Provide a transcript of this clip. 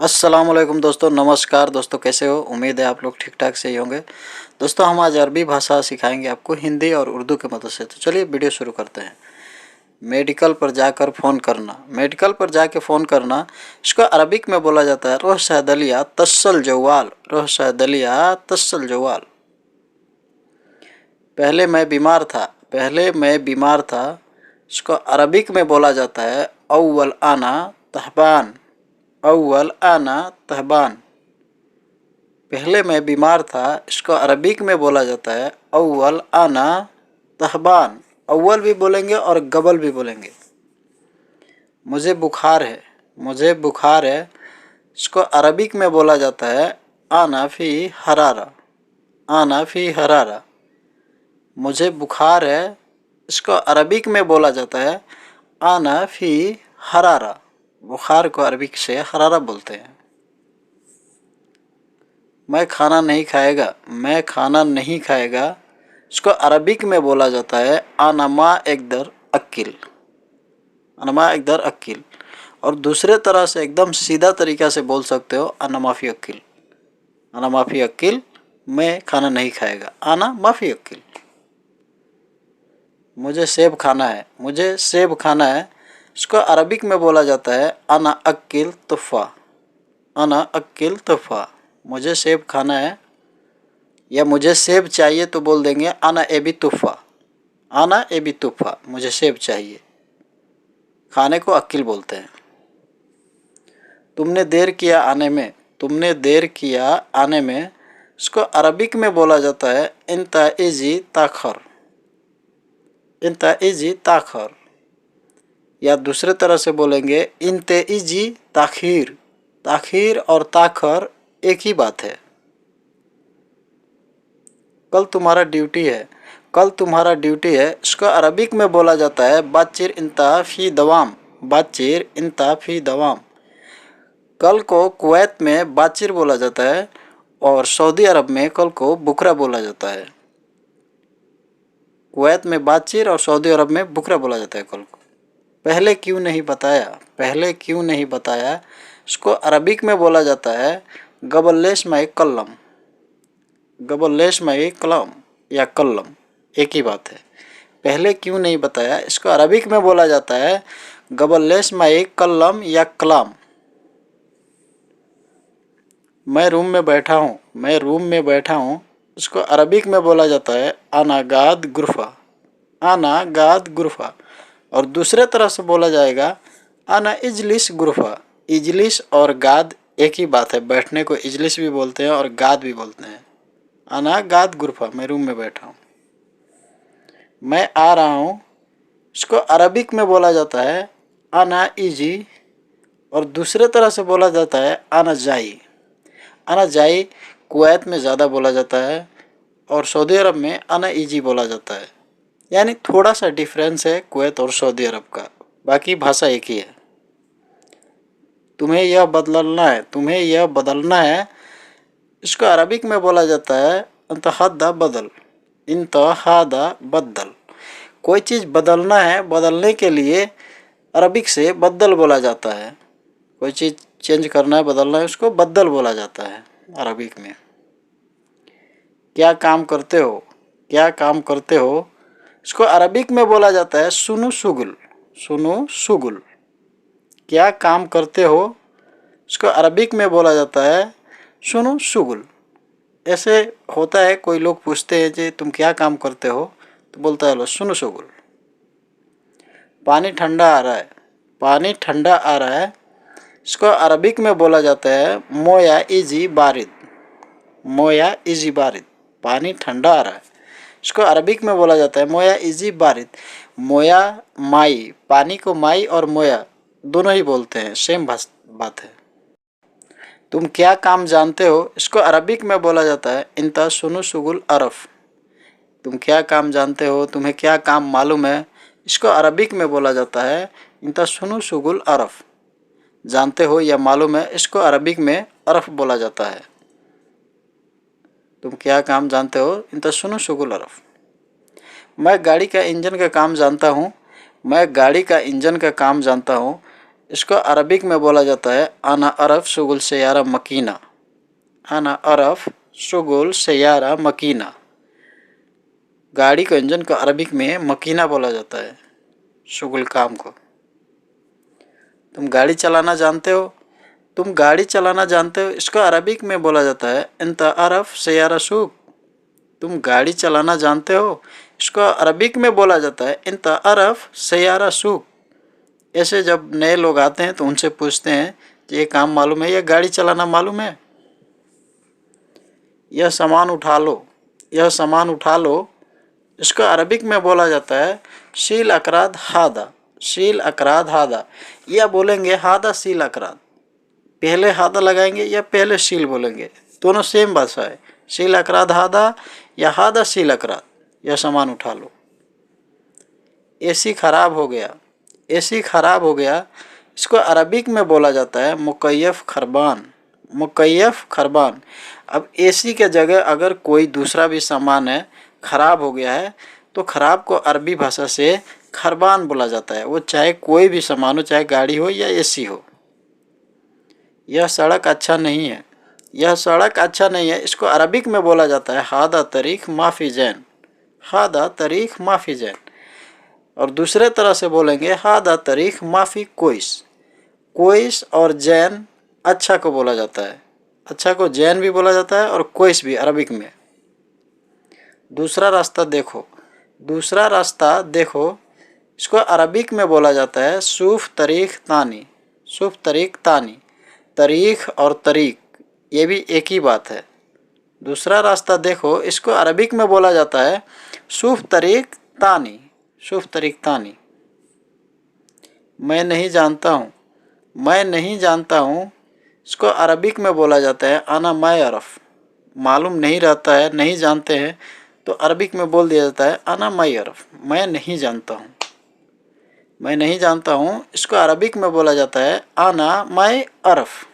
अस्सलामुअलैकुम दोस्तों, नमस्कार दोस्तों। कैसे हो? उम्मीद है आप लोग ठीक ठाक से ही होंगे। दोस्तों, हम आज अरबी भाषा सिखाएंगे आपको हिंदी और उर्दू की मदद से। तो चलिए वीडियो शुरू करते हैं। मेडिकल पर जाकर फ़ोन करना। मेडिकल पर जाके फ़ोन करना, इसको अरबिक में बोला जाता है रोह सैदलिया तस्सल जवाल। रोह सैदलिया तस्सल जवाल। पहले मैं बीमार था। पहले मैं बीमार था, इसको अरबिक में बोला जाता है अव्वल आना तहबान। अव्वल आना तहबान। पहले मैं बीमार था, इसको अरबिक में बोला जाता है अव्वल आना तहबान। अव्वल भी बोलेंगे और गबल भी बोलेंगे। मुझे बुखार है। मुझे बुखार है, इसको अरबिक में बोला जाता है आना फी हरारा। आना फी हरारा। मुझे बुखार है, इसको अरबिक में बोला जाता है आना फी हरारा। बुखार को अरबिक से हरारा बोलते हैं। मैं खाना नहीं खाएगा। मैं खाना नहीं खाएगा, इसको अरबिक में बोला जाता है आना मा एकदर अक्किल। आना मा एकदर अक्किल। और दूसरे तरह से एकदम सीधा तरीका से बोल सकते हो आना माफ़ी अक्किल। आना माफ़ी अक्किल, मैं खाना नहीं खाएगा। आना माफ़ी अक्किल। मुझे सेब खाना है। मुझे सेब खाना है, इसको अरबिक में बोला जाता है आना अक्किल तुफ़ा। आना अक्किल तुफ़ा। मुझे सेब खाना है या मुझे सेब चाहिए तो बोल देंगे आना एबी तुफ़ा। आना एबी तुफ़ा। मुझे सेब चाहिए। खाने को अक्किल बोलते हैं। तुमने देर किया आने में। तुमने देर किया आने में, इसको अरबिक में बोला जाता है इंता इजी ताखर। इंता इजी ताखर। या दूसरे तरह से बोलेंगे इंते इजी ताखीर। ताखीर और ताखर एक ही बात है। कल तुम्हारा ड्यूटी है। कल तुम्हारा ड्यूटी है, इसको अरबिक में बोला जाता है बाचिर इंता फी दवाम। बाचिर इंता फी दवाम। कल को कुवैत में बाचिर बोला जाता है और सऊदी अरब में कल को बुकरा बोला जाता है। कुवैत में बाचिर और सऊदी अरब में बुकरा बोला जाता है कल को। पहले क्यों नहीं बताया। पहले क्यों नहीं बताया, इसको अरबिक में बोला जाता है गबल्लेश में कल्लम। गबल्लेश में कलम या कल्लम एक ही बात है। पहले क्यों नहीं बताया, इसको अरबिक में बोला जाता है गबल्लेश में कल्लम या कलाम। मैं रूम में बैठा हूँ। मैं रूम में बैठा हूँ, इसको अरबिक में बोला जाता है आना गाद गुरफा। आना गाद गुरफा। और दूसरे तरह से बोला जाएगा आना इजलिस गुरफा। इजलिस और गाद एक ही बात है। बैठने को इजलिस भी बोलते हैं और गाद भी बोलते हैं। आना गाद गुरफा। मैं रूम में बैठा हूँ। मैं आ रहा हूँ, इसको अरबिक में बोला जाता है आना इजी और दूसरे तरह से बोला जाता है आना जाई। आना जाई कुवैत में ज़्यादा बोला जाता है और सऊदी अरब में आना इजी बोला जाता है। यानी थोड़ा सा डिफरेंस है कुवैत और सऊदी अरब का, बाकी भाषा एक ही है। तुम्हें यह बदलना है। तुम्हें यह बदलना है, इसको अरबिक में बोला जाता है इंतहादा बदल। इंतहादा बदल। कोई चीज़ बदलना है, बदलने के लिए अरबिक से बदल बोला जाता है। कोई चीज़ चेंज करना है, बदलना है, उसको बदल बोला जाता है अरबिक में। क्या काम करते हो। क्या काम करते हो, इसको अरबिक में बोला जाता है सुनु शुगुल। सुनु शुगुल। क्या काम करते हो, इसको अरबिक में बोला जाता है सुनु शुगुल। ऐसे होता है, कोई लोग पूछते हैं जी तुम क्या काम करते हो, तो बोलता है लो सुनु शुगुल। पानी ठंडा आ रहा है। पानी ठंडा आ रहा है, इसको अरबिक में बोला जाता है मोया इजी बारिद। मोया इजी बारिद। पानी ठंडा आ रहा है, इसको अरबिक में बोला जाता है मोया इजी बारिद। मोया माई। पानी को माई और मोया दोनों ही बोलते हैं, सेम बात है। तुम क्या काम जानते हो, इसको अरबिक में बोला जाता है इंता सुनु शुगुल अरफ। तुम क्या काम जानते हो, तुम्हें क्या काम मालूम है, इसको अरबिक में बोला जाता है इंता सुनु शुगुल अरफ। जानते हो या मालूम है, इसको अरबिक में अरफ बोला जाता है। तुम क्या काम जानते हो, इंता सुनु शुगुल अरफ। मैं गाड़ी का इंजन का काम जानता हूँ। मैं गाड़ी का इंजन का काम जानता हूँ, इसको अरबिक में बोला जाता है आना अरफ शुगुल सयारा मकीना। आना अरफ शुगुल सयारा मकीना। गाड़ी को, इंजन को अरबिक में मकीना बोला जाता है, शुगुल काम को। तुम गाड़ी चलाना जानते हो, तुम गाड़ी चलाना जानते हो, इसको अरबिक में बोला जाता है इंत अरफ सयारा सूक। तुम गाड़ी चलाना जानते हो, इसको अरबिक में बोला जाता है इंत अरफ सयारा सूक। ऐसे जब नए लोग आते हैं तो उनसे पूछते हैं कि ये काम मालूम है, यह गाड़ी चलाना मालूम है। यह सामान उठा लो, यह सामान उठा लो, इसको अरबिक में बोला जाता है शील अकराद हादा। शील अकराद हादा, या बोलेंगे हादा शील अकराद। पहले हादा लगाएंगे या पहले शील बोलेंगे, दोनों सेम भाषा है। शील अकराद हादा या हादा शील अकराद, यह सामान उठा लो। एसी खराब हो गया, एसी खराब हो गया, इसको अरबिक में बोला जाता है मुकय्यफ खरबान। मुकय्यफ खरबान। अब एसी के जगह अगर कोई दूसरा भी सामान है खराब हो गया है तो खराब को अरबी भाषा से खरबान बोला जाता है, वो चाहे कोई भी सामान हो, चाहे गाड़ी हो या एसी हो। यह सड़क अच्छा नहीं है, यह सड़क अच्छा नहीं है, इसको अरबिक में बोला जाता है हादा तरीख माफ़ी जैन। हादा तरीख माफ़ी जैन। और दूसरे तरह से बोलेंगे हादा तरीख माफ़ी कोइस। कोइस और जैन अच्छा को बोला जाता है, अच्छा को जैन भी बोला जाता है और कोइस भी अरबिक में। दूसरा रास्ता देखो, दूसरा रास्ता देखो, इसको अरबिक में बोला जाता है सूफ तरीख तानी। सूफ तरीख तानी। तरीख और तरीक ये भी एक ही बात है। दूसरा रास्ता देखो, इसको अरबिक में बोला जाता है सूफ तरीक तानी। सूफ तरीक तानी। मैं नहीं जानता हूँ, मैं नहीं जानता हूँ, इसको अरबिक में बोला जाता है आना मैं अरफ। मालूम नहीं रहता है, नहीं जानते हैं, तो अरबिक में बोल दिया जाता है आना मैं अरफ, मैं नहीं जानता हूँ। मैं नहीं जानता हूँ, इसको अरबिक में बोला जाता है आना मैं अरफ।